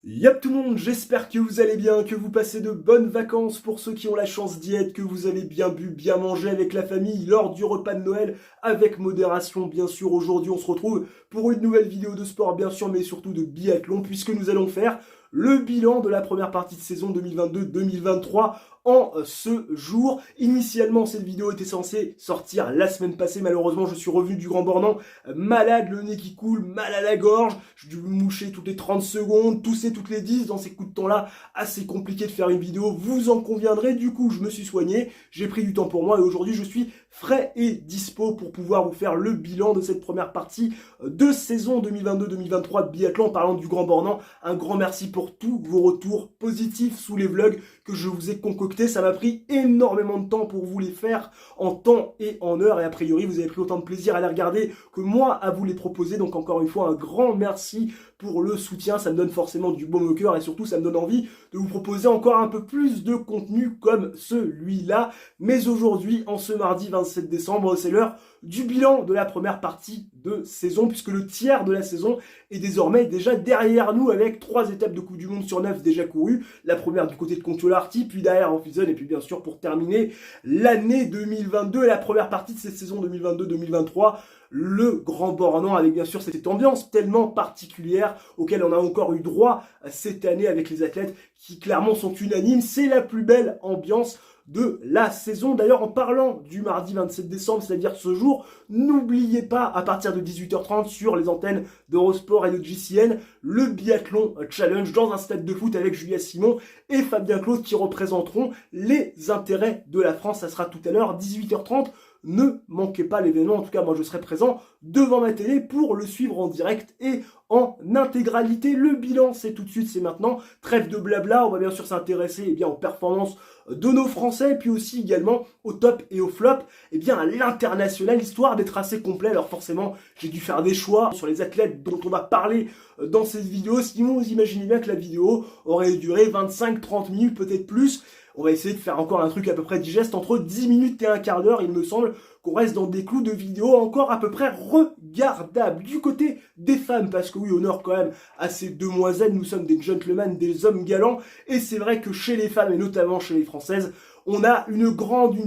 Yap tout le monde, j'espère que vous allez bien, que vous passez de bonnes vacances pour ceux qui ont la chance d'y être, que vous avez bien bu, bien mangé avec la famille lors du repas de Noël, avec modération bien sûr. Aujourd'hui on se retrouve pour une nouvelle vidéo de sport bien sûr, mais surtout de biathlon, puisque nous allons faire le bilan de la première partie de saison 2022-2023 en ce jour. Initialement, cette vidéo était censée sortir la semaine passée. Malheureusement, je suis revenu du Grand Bornand malade, le nez qui coule, mal à la gorge. J'ai dû me moucher toutes les 30 secondes, tousser toutes les 10. Dans ces coups de temps-là, assez compliqué de faire une vidéo, vous en conviendrez. Du coup, je me suis soigné, j'ai pris du temps pour moi et aujourd'hui, je suis frais et dispo pour pouvoir vous faire le bilan de cette première partie de saison 2022-2023 de biathlon. Parlant du Grand Bornand, un grand merci pour tous vos retours positifs sous les vlogs que je vous ai concoctés. Ça m'a pris énormément de temps pour vous les faire en temps et en heure, et a priori vous avez pris autant de plaisir à les regarder que moi à vous les proposer. Donc encore une fois, un grand merci pour le soutien, ça me donne forcément du baume au cœur et surtout ça me donne envie de vous proposer encore un peu plus de contenu comme celui-là. Mais aujourd'hui, en ce mardi 27 décembre, c'est l'heure du bilan de la première partie de saison, puisque le tiers de la saison est désormais déjà derrière nous, avec 3 étapes de Coupe du Monde sur 9 déjà courues. La première du côté de Kontiolahti, puis derrière Enfisen, et puis bien sûr pour terminer l'année 2022 et la première partie de cette saison 2022-2023. Le Grand Bornand, avec bien sûr cette ambiance tellement particulière auquel on a encore eu droit cette année avec les athlètes qui clairement sont unanimes. C'est la plus belle ambiance de la saison. D'ailleurs, en parlant du mardi 27 décembre, c'est-à-dire ce jour, n'oubliez pas, à partir de 18h30 sur les antennes d'Eurosport et de JCN, le Biathlon Challenge dans un stade de foot avec Julia Simon et Fabien Claude qui représenteront les intérêts de la France. Ça sera tout à l'heure, 18h30. Ne manquez pas l'événement, en tout cas moi je serai présent devant ma télé pour le suivre en direct et en intégralité. Le bilan c'est tout de suite, c'est maintenant, trêve de blabla, on va bien sûr s'intéresser aux performances de nos Français, puis aussi également au top et au flop, à l'international, histoire d'être assez complet. Alors forcément j'ai dû faire des choix sur les athlètes dont on va parler dans cette vidéo, sinon vous imaginez bien que la vidéo aurait duré 25-30 minutes, peut-être plus. On va essayer de faire encore un truc à peu près digeste, entre 10 minutes et un quart d'heure. Il me semble qu'on reste dans des clous de vidéo encore à peu près regardables. Du côté des femmes, parce que oui, honneur quand même à ces demoiselles, nous sommes des gentlemen, des hommes galants. Et c'est vrai que chez les femmes, et notamment chez les françaises, on a une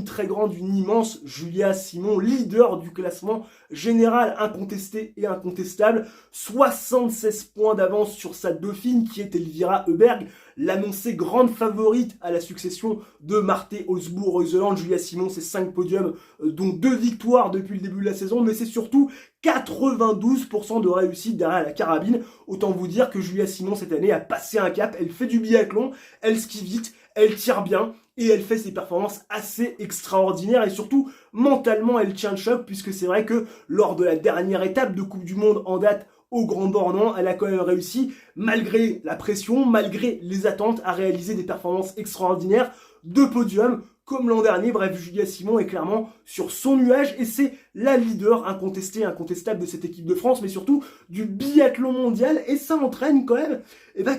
très grande, une immense Julia Simon, leader du classement général, incontesté et incontestable. 76 points d'avance sur sa dauphine qui est Elvira Heuberg, l'annoncée grande favorite à la succession de Marte Osbourg-Reuseland. Julia Simon, c'est 5 podiums, dont 2 victoires depuis le début de la saison, mais c'est surtout 92% de réussite derrière la carabine. Autant vous dire que Julia Simon cette année a passé un cap, elle fait du biathlon, elle skie vite, elle tire bien et elle fait ses performances assez extraordinaires et surtout mentalement elle tient le choc, puisque c'est vrai que lors de la dernière étape de Coupe du Monde en date au Grand Bornand, elle a quand même réussi, malgré la pression, malgré les attentes, à réaliser des performances extraordinaires, 2 podiums comme l'an dernier. Bref, Julia Simon est clairement sur son nuage et c'est la leader incontestée, incontestable de cette équipe de France, mais surtout du biathlon mondial. Et ça entraîne quand même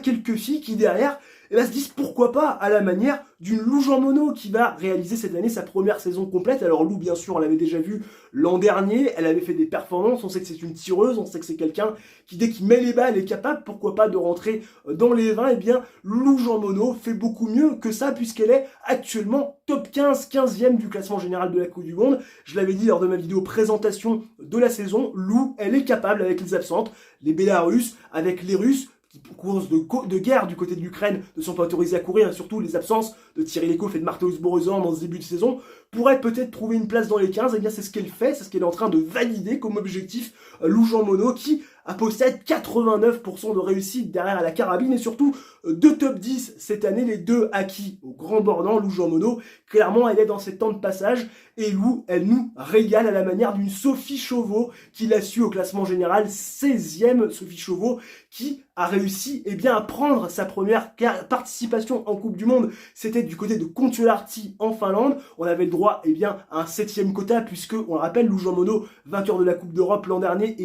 quelques filles qui derrière se disent pourquoi pas, à la manière d'une Lou Jean Monod qui va réaliser cette année sa première saison complète. Alors Lou, bien sûr, on l'avait déjà vu l'an dernier, elle avait fait des performances, on sait que c'est une tireuse, on sait que c'est quelqu'un qui, dès qu'il met les balles, est capable, pourquoi pas, de rentrer dans les 20. Lou Jean Monod fait beaucoup mieux que ça, puisqu'elle est actuellement top 15, 15e du classement général de la Coupe du Monde. Je l'avais dit lors de ma vidéo présentation de la saison, Lou, elle est capable, avec les absentes, les Bélarusses, avec les Russes, qui, pour cause de guerre du côté de l'Ukraine, ne sont pas autorisés à courir, et surtout les absences de Thierry Lecoff et de Marte Osbourg-Reuseland dans ce début de saison, pourrait peut-être trouver une place dans les 15. C'est ce qu'elle fait, c'est ce qu'elle est en train de valider comme objectif. Lou Jean Monod qui possède 89% de réussite derrière la carabine et surtout 2 top 10 cette année, les 2 acquis au Grand Bornand. Lou Jean Monod, clairement elle est dans ses temps de passage et Lou, elle nous régale à la manière d'une Sophie Chauveau qui l'a su au classement général, 16e Sophie Chauveau, qui a réussi à prendre sa première participation en Coupe du Monde. C'était du côté de Kontiolahti en Finlande. On avait le droit à un 7e quota, puisque, on le rappelle, Lou Jean Monod, vainqueur de la Coupe d'Europe l'an dernier,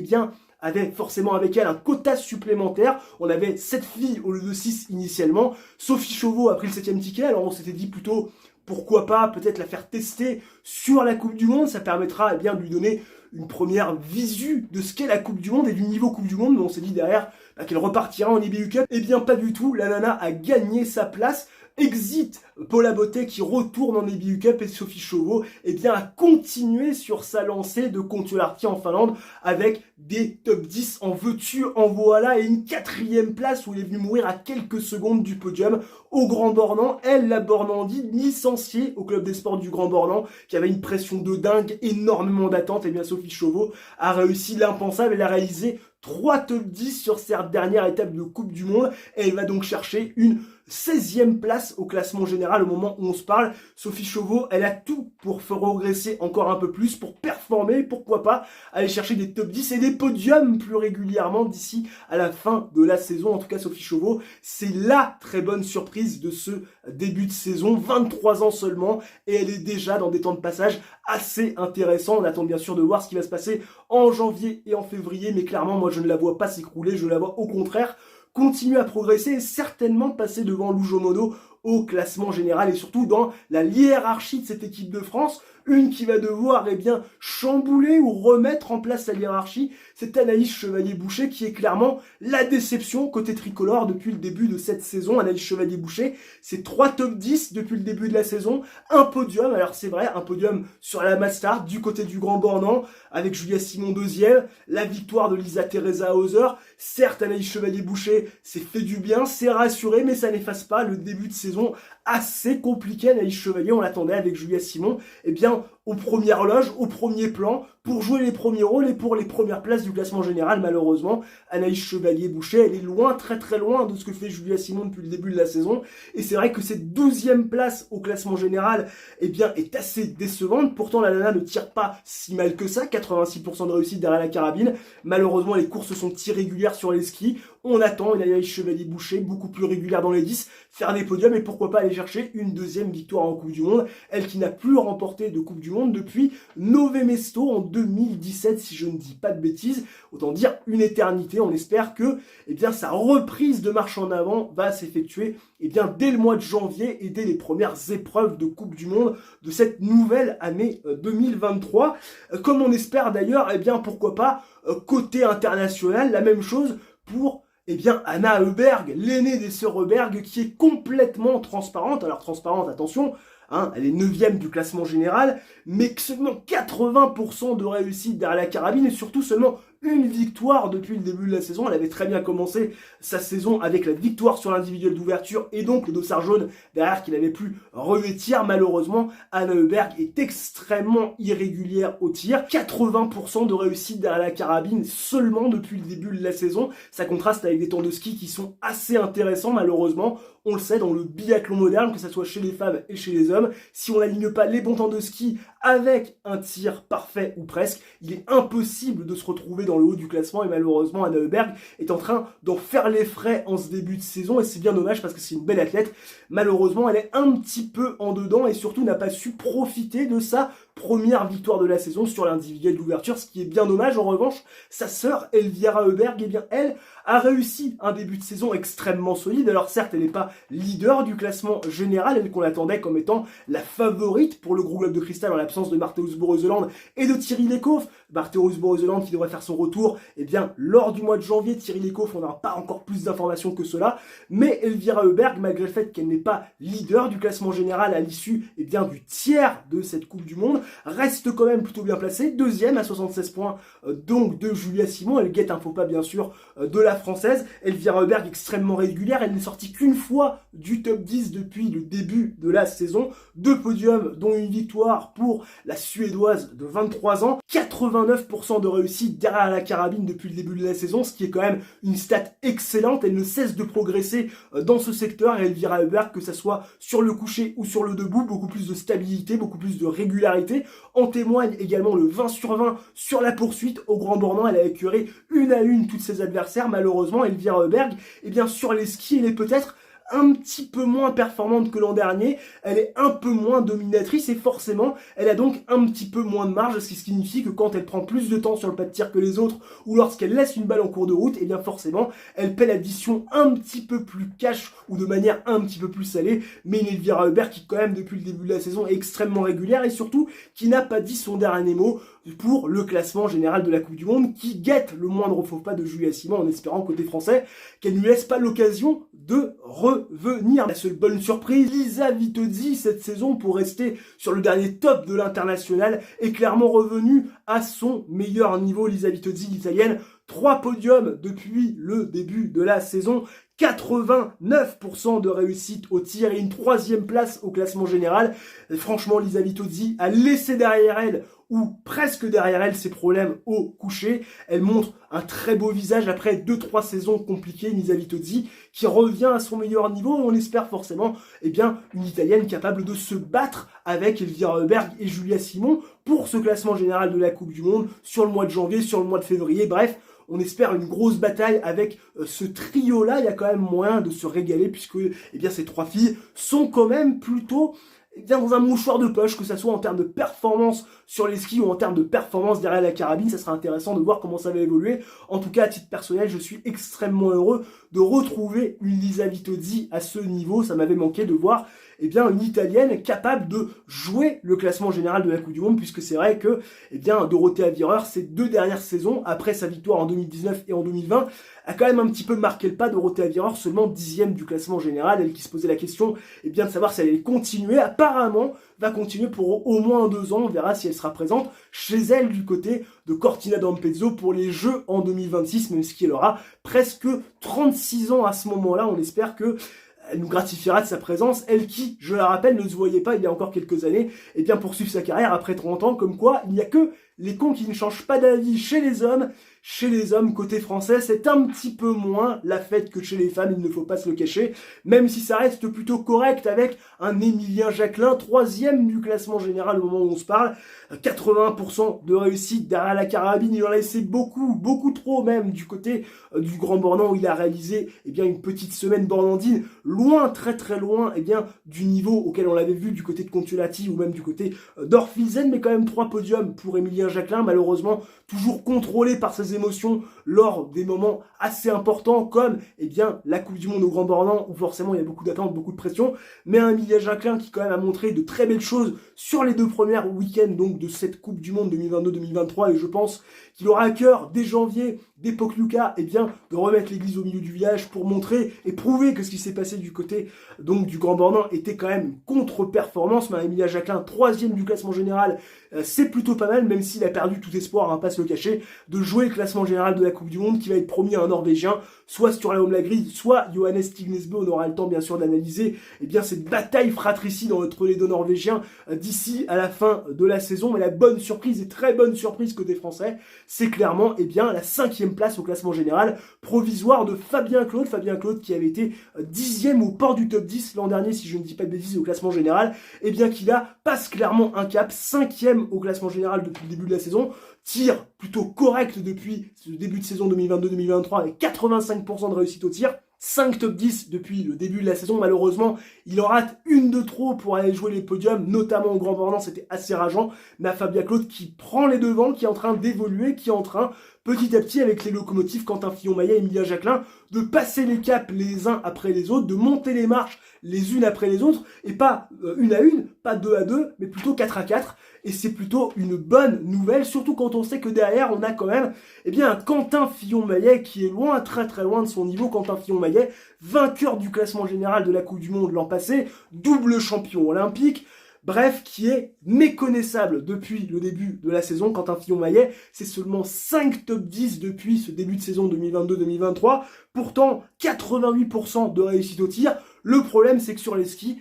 avait forcément avec elle un quota supplémentaire. On avait 7 filles au lieu de 6 initialement. Sophie Chauveau a pris le 7e ticket, alors on s'était dit plutôt pourquoi pas peut-être la faire tester sur la Coupe du Monde. Ça permettra de lui donner une première visu de ce qu'est la Coupe du Monde et du niveau Coupe du Monde, mais on s'est dit derrière qu'elle repartira en IBU Cup. Eh bien pas du tout, la nana a gagné sa place. Exit Paula Botte qui retourne en IBU Cup et Sophie Chauveau a continué sur sa lancée de Kontiolahti en Finlande avec des top 10 en veux-tu, en voilà, et une 4e place où il est venu mourir à quelques secondes du podium au Grand Bornand. Elle, la Bornandie, licenciée au club des sports du Grand Bornand, qui avait une pression de dingue, énormément d'attentes. Et bien Sophie Chauveau a réussi l'impensable, elle a réalisé 3 top 10 sur cette dernière étape de Coupe du Monde et elle va donc chercher une 16e place au classement général au moment où on se parle. Sophie Chauveau, elle a tout pour faire progresser encore un peu plus, pour performer, pourquoi pas aller chercher des top 10 et des podiums plus régulièrement d'ici à la fin de la saison. En tout cas, Sophie Chauveau, c'est la très bonne surprise de ce début de saison, 23 ans seulement, et elle est déjà dans des temps de passage assez intéressants. On attend bien sûr de voir ce qui va se passer en janvier et en février, mais clairement, moi je ne la vois pas s'écrouler, je la vois au contraire continuer à progresser et certainement passer devant Lou Mono au classement général et surtout dans la hiérarchie de cette équipe de France. Une qui va devoir chambouler ou remettre en place la hiérarchie, c'est Anaïs Chevalier-Boucher qui est clairement la déception côté tricolore depuis le début de cette saison. Anaïs Chevalier-Boucher, c'est 3 top 10 depuis le début de la saison, un podium, alors c'est vrai, un podium sur la Mastart du côté du Grand Bornand avec Julia Simon 2e, la victoire de Lisa Teresa Hauser. Certes, Anaïs Chevalier-Boucher s'est fait du bien, s'est rassuré, mais ça n'efface pas le début de saison assez compliqué. Anaïs Chevalier, on l'attendait avec Julia Simon, aux premières loges, au premier plan, pour jouer les premiers rôles et pour les premières places du classement général. Malheureusement, Anaïs Chevalier-Boucher, elle est loin, très très loin de ce que fait Julia Simon depuis le début de la saison. Et c'est vrai que cette 12e place au classement général, est assez décevante. Pourtant, la nana ne tire pas si mal que ça, 86% de réussite derrière la carabine. Malheureusement, les courses sont irrégulières sur les skis. On attend une Anaïs Chevalier-Boucher beaucoup plus régulière dans les 10, faire des podiums et pourquoi pas aller chercher une 2e victoire en Coupe du Monde. Elle qui n'a plus remporté de Coupe du Monde depuis Nové Mesto en 2017, si je ne dis pas de bêtises. Autant dire une éternité. On espère que sa reprise de marche en avant va s'effectuer dès le mois de janvier et dès les premières épreuves de Coupe du Monde de cette nouvelle année 2023. Comme on espère d'ailleurs, pourquoi pas, côté international, la même chose pour Anna Heuberg, l'aînée des sœurs Heuberg, qui est complètement transparente. Alors transparente, attention, elle est 9e du classement général, mais seulement 80% de réussite derrière la carabine et surtout seulement une victoire depuis le début de la saison. Elle avait très bien commencé sa saison avec la victoire sur l'individuel d'ouverture et donc le dossard jaune derrière qu'il avait pu revêtir. Malheureusement, Anna Heuberg est extrêmement irrégulière au tir. 80% de réussite derrière la carabine seulement depuis le début de la saison. Ça contraste avec des temps de ski qui sont assez intéressants malheureusement. On le sait, dans le biathlon moderne, que ce soit chez les femmes et chez les hommes, si on n'aligne pas les bons temps de ski avec un tir parfait ou presque, il est impossible de se retrouver dans le haut du classement et malheureusement Anna Heuberg est en train d'en faire les frais en ce début de saison et c'est bien dommage parce que c'est une belle athlète. Malheureusement, elle est un petit peu en dedans et surtout n'a pas su profiter de sa première victoire de la saison sur l'individuel d'ouverture, ce qui est bien dommage. En revanche, sa sœur Elvira Heuberg, elle a réussi un début de saison extrêmement solide. Alors certes, elle n'est pas leader du classement général, elle qu'on attendait comme étant la favorite pour le gros globe de cristal en l'absence de Marthe Boreuzeland et de Thierry Lecoff. Marthe Boreuzeland qui devrait faire son retour lors du mois de janvier. Thierry Lecoff, on n'aura pas encore plus d'informations que cela, mais Elvira Heuberg, malgré le fait qu'elle n'est pas leader du classement général à l'issue du tiers de cette Coupe du Monde, reste quand même plutôt bien placée, 2e à 76 points donc de Julia Simon. Elle guette un faux pas bien sûr de la française. Elvira Heuberg extrêmement régulière, elle n'est sortie qu'une fois du top 10 depuis le début de la saison. 2 podiums dont une victoire pour la suédoise de 23 ans, 89% de réussite derrière la carabine depuis le début de la saison, ce qui est quand même une stat excellente. Elle ne cesse de progresser dans ce secteur et Elvira Heuberg, que ça soit sur le coucher ou sur le debout, beaucoup plus de stabilité, beaucoup plus de régularité. En témoigne également le 20 sur 20 sur la poursuite au Grand Bornand. Elle a écœuré une à une tous ses adversaires. Malheureusement, Elvira Heuberg, sur les skis, elle est peut-être un petit peu moins performante que l'an dernier, elle est un peu moins dominatrice et forcément elle a donc un petit peu moins de marge, ce qui signifie que quand elle prend plus de temps sur le pas de tir que les autres ou lorsqu'elle laisse une balle en cours de route, forcément elle paie l'addition un petit peu plus cash ou de manière un petit peu plus salée. Mais une Elvira Heuberg qui quand même depuis le début de la saison est extrêmement régulière et surtout qui n'a pas dit son dernier mot. pour le classement général de la Coupe du Monde, qui guette le moindre faux pas de Julia Simon en espérant côté français qu'elle ne lui laisse pas l'occasion de revenir. La seule bonne surprise, Lisa Vitozzi cette saison pour rester sur le dernier top de l'international est clairement revenue à son meilleur niveau. Lisa Vitozzi, l'italienne, 3 podiums depuis le début de la saison, 89% de réussite au tir et une 3e place au classement général. Et franchement, Lisa Vitozzi a laissé derrière elle, ou presque derrière elle, ses problèmes au coucher. Elle montre un très beau visage après 2-3 saisons compliquées, Lisa Vitozzi, qui revient à son meilleur niveau. On espère forcément une Italienne capable de se battre avec Elvira Heuberg et Julia Simon pour ce classement général de la Coupe du Monde sur le mois de janvier, sur le mois de février, bref. On espère une grosse bataille avec ce trio-là. Il y a quand même moyen de se régaler puisque ces 3 filles sont quand même plutôt dans un mouchoir de poche, que ça soit en termes de performance sur les skis ou en termes de performance derrière la carabine. Ça sera intéressant de voir comment ça va évoluer. En tout cas, à titre personnel, je suis extrêmement heureux de retrouver une Lisa Vitozzi à ce niveau. Ça m'avait manqué de voir une Italienne capable de jouer le classement général de la Coupe du Monde, puisque c'est vrai que Dorothea Virer, ces 2 dernières saisons, après sa victoire en 2019 et en 2020, a quand même un petit peu marqué le pas. Dorothea Virer, seulement 10e du classement général, elle qui se posait la question de savoir si elle allait continuer. Apparemment, va continuer pour au moins 2 ans. On verra si elle sera présente chez elle du côté de Cortina d'Ampezzo pour les Jeux en 2026, même si elle aura presque 36 ans à ce moment-là. On espère que elle nous gratifiera de sa présence, elle qui, je la rappelle, ne se voyait pas il y a encore quelques années, poursuivre sa carrière après 30 ans, comme quoi il n'y a que les cons qui ne changent pas d'avis chez les hommes. Chez les hommes, côté français, c'est un petit peu moins la fête que chez les femmes, il ne faut pas se le cacher, même si ça reste plutôt correct avec un Émilien Jacquelin, 3e du classement général au moment où on se parle, 80% de réussite derrière la carabine. Il en a laissé beaucoup trop même du côté du Grand Bornand, où il a réalisé une petite semaine bornandine, loin, très loin du niveau auquel on l'avait vu du côté de Contiolati ou même du côté d'Orphilsen, mais quand même 3 podiums pour Émilien Jacquelin, malheureusement toujours contrôlé par ses émotions lors des moments assez importants comme la Coupe du Monde au Grand Bornand, où forcément il y a beaucoup d'attentes, beaucoup de pression, mais un Émilien Jacquelin qui quand même a montré de très belles choses sur les 2 premiers week-ends donc de cette Coupe du Monde 2022-2023, et je pense qu'il aura à cœur dès janvier, dès Pokljuka, de remettre l'église au milieu du village pour montrer et prouver que ce qui s'est passé du côté donc du Grand Bornand était quand même contre-performance. Mais Émilien Jacquelin, 3e du classement général, c'est plutôt pas mal, même s'il a perdu tout espoir, pas se le cacher, de jouer le classement général de la Coupe du Monde, qui va être promis à un Norvégien, soit Sturla Lagride, soit Johannes Tignesbø. On aura le temps bien sûr d'analyser cette bataille fratricide entre les 2 Norvégiens d'ici à la fin de la saison. Mais la bonne surprise, et très bonne surprise côté français, c'est clairement la 5e place au classement général provisoire de Fabien Claude. Fabien Claude qui avait été 10e au port du top 10 l'an dernier, si je ne dis pas de bêtises, au classement général, qui là passe clairement un cap, 5e au classement général depuis le début de la saison. Tir plutôt correct depuis ce début de saison 2022-2023 avec 85% de réussite au tir. 5 top 10 depuis le début de la saison. Malheureusement, il en rate une de trop pour aller jouer les podiums, notamment au Grand Bornand. C'était assez rageant. Mais à Fabien Claude qui prend les devants, qui est en train d'évoluer, qui est en train petit à petit avec les locomotives Quentin Fillon-Maillet et Émilien Jacquelin de passer les caps les uns après les autres, de monter les marches les unes après les autres, et pas une à une, pas 2 à 2, mais plutôt 4 à 4. Et c'est plutôt une bonne nouvelle, surtout quand on sait que derrière, on a quand même un Quentin Fillon-Maillet qui est loin, très loin de son niveau. Quentin Fillon-Maillet, vainqueur du classement général de la Coupe du Monde l'an passé, double champion olympique, bref, qui est méconnaissable depuis le début de la saison. Quentin Fillon-Maillet, c'est seulement 5 top 10 depuis ce début de saison 2022-2023. Pourtant, 88% de réussite au tir. Le problème, c'est que sur les skis,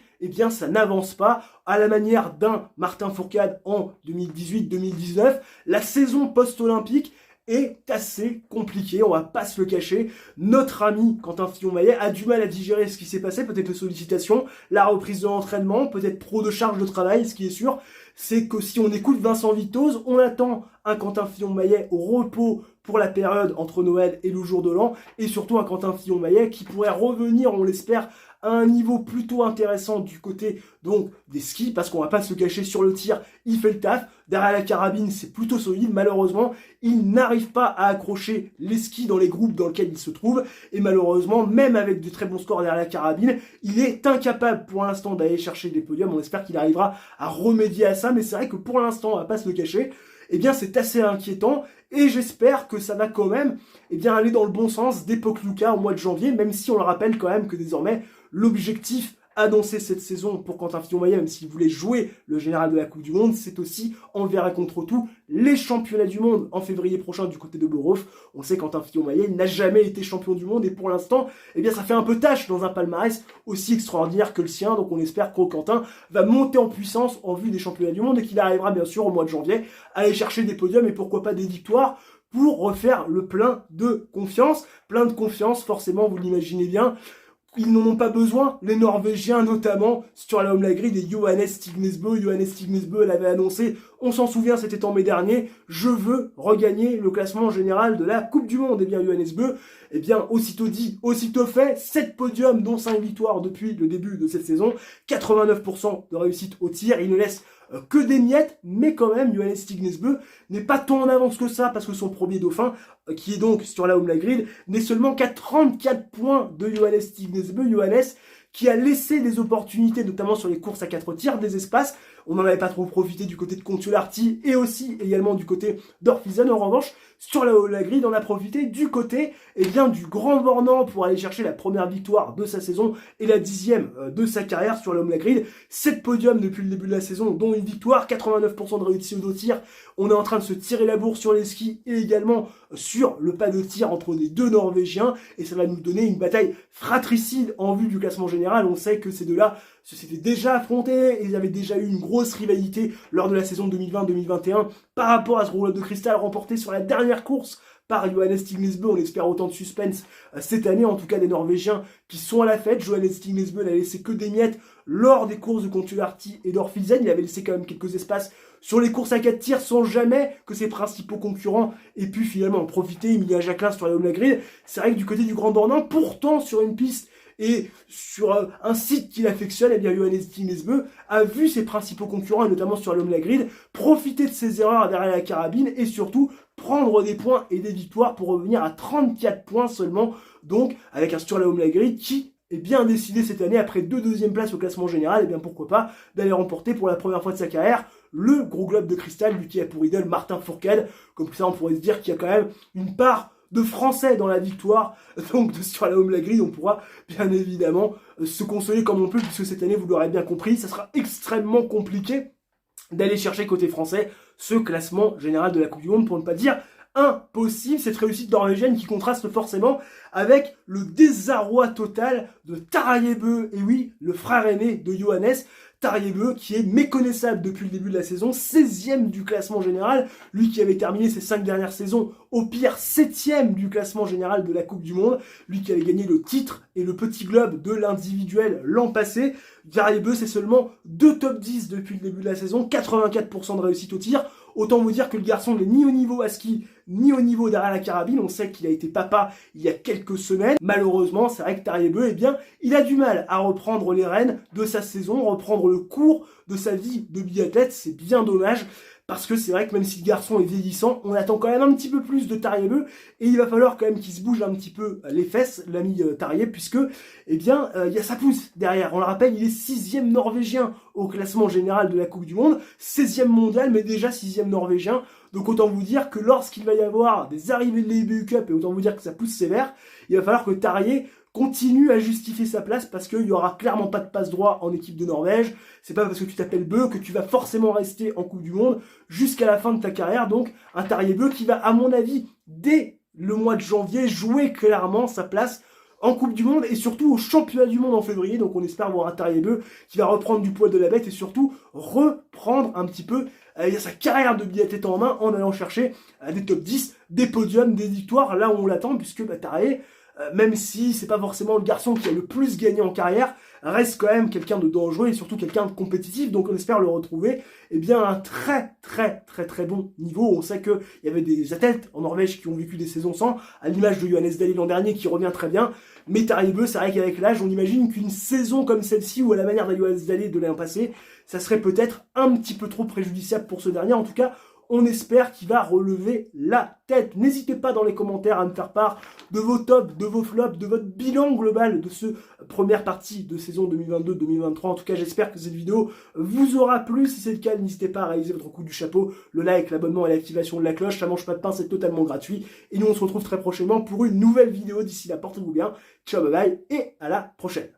ça n'avance pas à la manière d'un Martin Fourcade en 2018-2019. La saison post-olympique est assez compliquée, on va pas se le cacher. Notre ami Quentin Fillon-Maillet a du mal à digérer ce qui s'est passé, peut-être les sollicitations, la reprise de l'entraînement, peut-être trop de charge de travail. Ce qui est sûr, c'est que si on écoute Vincent Vitoz, on attend un Quentin Fillon-Maillet au repos pour la période entre Noël et le jour de l'an, et surtout un Quentin Fillon-Maillet qui pourrait revenir, on l'espère, à un niveau plutôt intéressant du côté donc des skis, parce qu'on va pas se cacher, sur le tir, il fait le taf. Derrière la carabine, c'est plutôt solide. Malheureusement, il n'arrive pas à accrocher les skis dans les groupes dans lesquels il se trouve, et malheureusement, même avec de très bons scores derrière la carabine, il est incapable pour l'instant d'aller chercher des podiums. On espère qu'il arrivera à remédier à ça, mais c'est vrai que pour l'instant, on va pas se le cacher, eh bien c'est assez inquiétant. Et j'espère que ça va quand même aller dans le bon sens dès Pokluka au mois de janvier, même si on le rappelle quand même que désormais, l'objectif annoncé cette saison pour Quentin Fillon-Maillet, même s'il voulait jouer le général de la Coupe du Monde, c'est aussi envers et contre tout les championnats du monde en février prochain du côté de Borov. On sait Quentin Fillon-Maillet n'a jamais été champion du monde et pour l'instant, ça fait un peu tâche dans un palmarès aussi extraordinaire que le sien. Donc on espère que Quentin va monter en puissance en vue des championnats du monde et qu'il arrivera bien sûr au mois de janvier à aller chercher des podiums et pourquoi pas des victoires pour refaire le plein de confiance. Plein de confiance, forcément, vous l'imaginez bien. Ils n'en ont pas besoin, les Norvégiens notamment, sur la Home Grid et Johannes Stignesbø. Johannes Stignesbø l'avait annoncé, on s'en souvient, c'était en mai dernier, je veux regagner le classement général de la Coupe du Monde. Et bien Johannes Bø, aussitôt dit, aussitôt fait, 7 podiums dont 5 victoires depuis le début de cette saison, 89% de réussite au tir, il ne laisse que des miettes, mais quand même, Johannes Stignesbø n'est pas tant en avance que ça, parce que son premier dauphin, qui est donc sur la Home Grid, n'est seulement qu'à 34 points de Johannes Stignesbø. Johannes qui a laissé des opportunités, notamment sur les courses à 4 tirs, des espaces. On n'en avait pas trop profité du côté de Kontiolahti et aussi également du côté d'Orphisen. En revanche, sur la Home Grid, on a profité du côté du Grand Bornand pour aller chercher la première victoire de sa saison et la 10e de sa carrière sur la Home Grid. 7 podiums depuis le début de la saison, dont une victoire, 89% de réussite au tir. On est en train de se tirer la bourre sur les skis et également sur le pas de tir entre les deux Norvégiens. Et ça va nous donner une bataille fratricide en vue du classement général. On sait que ces deux-là se s'étaient déjà affrontés et ils avaient déjà eu une grosse rivalité lors de la saison 2020-2021 par rapport à ce rouleau de cristal remporté sur la dernière course par Johannes Stignesbø. On espère autant de suspense cette année, en tout cas des Norvégiens qui sont à la fête. Johannes Stignesbø n'a laissé que des miettes lors des courses de Kontiolahti et d'Orphisen. Il avait laissé quand même quelques espaces sur les courses à 4 tirs sans jamais que ses principaux concurrents aient pu finalement en profiter. Emilia Jacquelin sur la Home Grid. C'est vrai que du côté du Grand Bornand, pourtant sur une piste et sur un site qu'il affectionne, Johannes Stignesbø a vu ses principaux concurrents, et notamment sur la Home Grid, profiter de ses erreurs derrière la carabine et surtout prendre des points et des victoires pour revenir à 34 points seulement, donc avec un sur la Home Grid qui est bien décidé cette année, après 2 deuxièmes places au classement général, pourquoi pas d'aller remporter pour la première fois de sa carrière le gros globe de cristal, lui qui a pour idole Martin Fourcade. Comme ça on pourrait se dire qu'il y a quand même une part de Français dans la victoire, donc sur la Home Grid, on pourra bien évidemment se consoler comme on peut, puisque cette année, vous l'aurez bien compris, ça sera extrêmement compliqué d'aller chercher côté français ce classement général de la Coupe du Monde, pour ne pas dire impossible. Cette réussite norvégienne qui contraste forcément avec le désarroi total de Tarjei Bø, et oui, le frère aîné de Johannes, Tarjei Bø, qui est méconnaissable depuis le début de la saison, 16e du classement général, lui qui avait terminé ses 5 dernières saisons au pire 7e du classement général de la Coupe du Monde, lui qui avait gagné le titre et le petit globe de l'individuel l'an passé. Tarjei Bø, c'est seulement 2 top 10 depuis le début de la saison, 84% de réussite au tir. Autant vous dire que le garçon n'est ni au niveau à ski, ni au niveau derrière la carabine. On sait qu'il a été papa il y a quelques semaines. Malheureusement, c'est vrai que Tarjei Bø, il a du mal à reprendre les rênes de sa saison, reprendre le cours de sa vie de biathlète. C'est bien dommage. Parce que c'est vrai que même si le garçon est vieillissant, on attend quand même un petit peu plus de Tarjei Bø, et il va falloir quand même qu'il se bouge un petit peu les fesses, l'ami Tarjei, puisque, il y a sa pousse derrière. On le rappelle, il est 6e norvégien au classement général de la Coupe du Monde, 16e mondial, mais déjà 6e norvégien. Donc autant vous dire que lorsqu'il va y avoir des arrivées de l'EBU Cup, et autant vous dire que ça pousse sévère, il va falloir que Tarjei continue à justifier sa place, parce qu'il y aura clairement pas de passe droit en équipe de Norvège. C'est pas parce que tu t'appelles Bø que tu vas forcément rester en Coupe du Monde jusqu'à la fin de ta carrière. Donc un Tarjei Bø qui va, à mon avis, dès le mois de janvier, jouer clairement sa place en Coupe du Monde et surtout au Championnat du Monde en février. Donc on espère voir un Tarjei Bø qui va reprendre du poil de la bête et surtout reprendre un petit peu sa carrière de biathlète en main en allant chercher des top 10, des podiums, des victoires là où on l'attend, puisque Tarjei, même si c'est pas forcément le garçon qui a le plus gagné en carrière, reste quand même quelqu'un de dangereux et surtout quelqu'un de compétitif. Donc on espère le retrouver à un très bon niveau. On sait qu'il y avait des athlètes en Norvège qui ont vécu des saisons sans, à l'image de Johannes Dahle l'an dernier qui revient très bien. Mais Tarjei Bø, c'est vrai qu'avec l'âge, on imagine qu'une saison comme celle-ci, ou à la manière de Johannes Dahle de l'an passé, ça serait peut-être un petit peu trop préjudiciable pour ce dernier. En tout cas, On espère qu'il va relever la tête. N'hésitez pas dans les commentaires à me faire part de vos tops, de vos flops, de votre bilan global de ce première partie de saison 2022-2023. En tout cas, j'espère que cette vidéo vous aura plu. Si c'est le cas, n'hésitez pas à réaliser votre coup du chapeau, le like, l'abonnement et l'activation de la cloche. Ça mange pas de pain, c'est totalement gratuit. Et nous, on se retrouve très prochainement pour une nouvelle vidéo. D'ici là, portez-vous bien. Ciao, bye bye et à la prochaine.